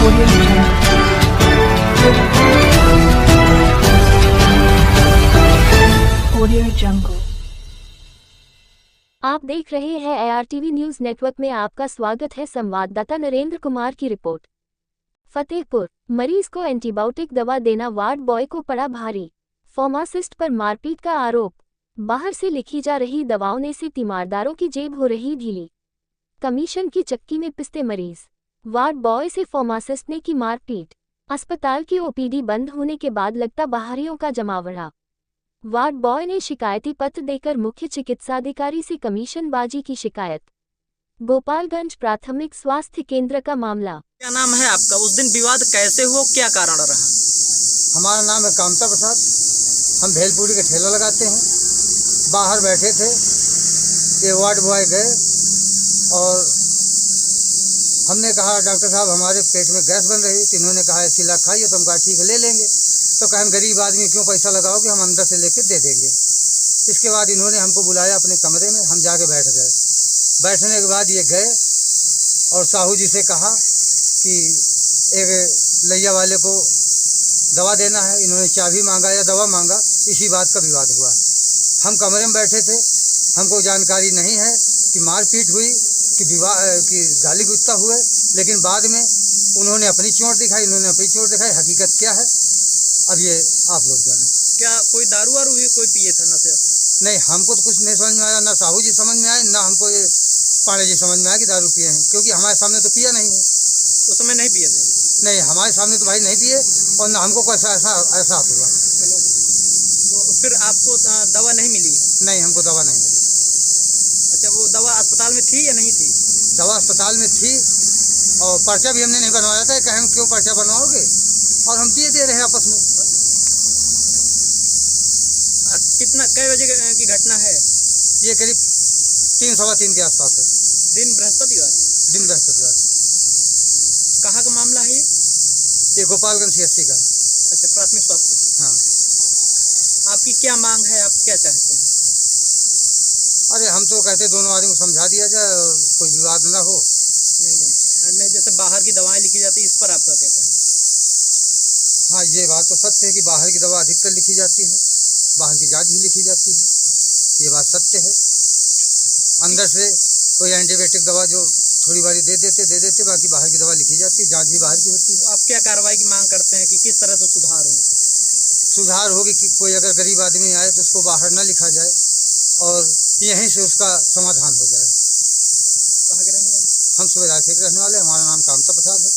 Audio Jungle. Audio Jungle. आप देख रहे हैं ARTV न्यूज नेटवर्क में आपका स्वागत है। संवाददाता नरेंद्र कुमार की रिपोर्ट। फतेहपुर, मरीज को एंटीबायोटिक दवा देना वार्ड बॉय को पड़ा भारी। फार्मासिस्ट पर मारपीट का आरोप। बाहर से लिखी जा रही दवाओं ने से तीमारदारों की जेब हो रही ढीली। कमीशन की चक्की में पिसते मरीज। वार्ड बॉय से फार्मासिस्ट ने की मारपीट। अस्पताल की ओपीडी बंद होने के बाद लगता बाहरियों का जमावड़ा। वार्ड बॉय ने शिकायती पत्र देकर मुख्य चिकित्साधिकारी से कमीशनबाजी की शिकायत। गोपालगंज प्राथमिक स्वास्थ्य केंद्र का मामला। क्या नाम है आपका? उस दिन विवाद कैसे हुआ, क्या कारण रहा? हमारा नाम है कामता प्रसाद। हम भेलपुरी का ठेला लगाते हैं। बाहर बैठे थे, ये वार्ड बॉय गए और हमने कहा डॉक्टर साहब हमारे पेट में गैस बन रही। तो इन्होंने कहा ऐसी ला खाइए। तो हम कहा ठीक है ले लेंगे। तो कहें गरीब आदमी क्यों पैसा लगाओगे, हम अंदर से लेके दे देंगे। इसके बाद इन्होंने हमको बुलाया अपने कमरे में, हम जाके बैठ गए। बैठने के बाद ये गए और साहू जी से कहा कि एक लैया वाले को दवा देना है। इन्होंने चाबी मांगा या दवा मांगा, इसी बात का विवाद हुआ। हम कमरे में बैठे थे, हमको जानकारी नहीं है कि मारपीट हुई कि विवाह की गाली गुस्सा हुए। लेकिन बाद में उन्होंने अपनी चोट दिखाई, इन्होंने अपनी चोट दिखाई। हकीकत क्या है अब ये आप लोग जाने। क्या कोई दारू वारू हुई, कोई पिए था नशे से? नहीं, हमको तो कुछ नहीं समझ में आया। ना साहू जी समझ में आए, ना हमको ये पांडे जी समझ में आया कि दारू पिए हैं, क्योंकि हमारे सामने तो पिया नहीं है। उस समय नहीं पिए थे? नहीं, हमारे सामने तो भाई नहीं पिए और ना हमको कोई ऐसा एहसास हुआ। तो फिर आपको दवा नहीं मिली? नहीं, हमको दवा नहीं मिली। अच्छा, वो दवा अस्पताल में थी या नहीं थी? दवा अस्पताल में थी और पर्चा भी हमने नहीं बनवाया था। कहें क्यों पर्चा बनवाओगे, और हम दिए दे रहे हैं आपस में। कितना कै बजे की घटना है? ये करीब 3 सवा 3 के आसपास है। दिन बृहस्पतिवार? दिन बृहस्पतिवार। कहाँ का मामला है ये? ये गोपालगंज CSC का है। अच्छा, प्राथमिक स्वास्थ्य। हाँ। आपकी क्या मांग है, आप क्या चाहते हैं? अरे हम तो कहते दोनों आदमी को समझा दिया जाए और कोई विवाद ना हो। नहीं, जैसे बाहर की दवाएं लिखी जाती है, इस पर आपका क्या कहना है? हाँ, ये बात तो सत्य है कि बाहर की दवा अधिकतर लिखी जाती है, बाहर की जांच भी लिखी जाती है। ये बात सत्य है। अंदर से कोई एंटीबायोटिक दवा जो थोड़ी बारी दे देते, बाकी बाहर की दवा लिखी जाती है। जांच भी बाहर की होती है। तो आप क्या कार्रवाई की मांग करते हैं कि किस तरह से सुधार हो? सुधार होगी कि कोई अगर गरीब आदमी आए तो उसको बाहर न लिखा जाए और यहीं से उसका समाधान हो जाए। कहाँ के रहने वाले? हम सुबह के रहने वाले, हमारा नाम कामता प्रसाद है।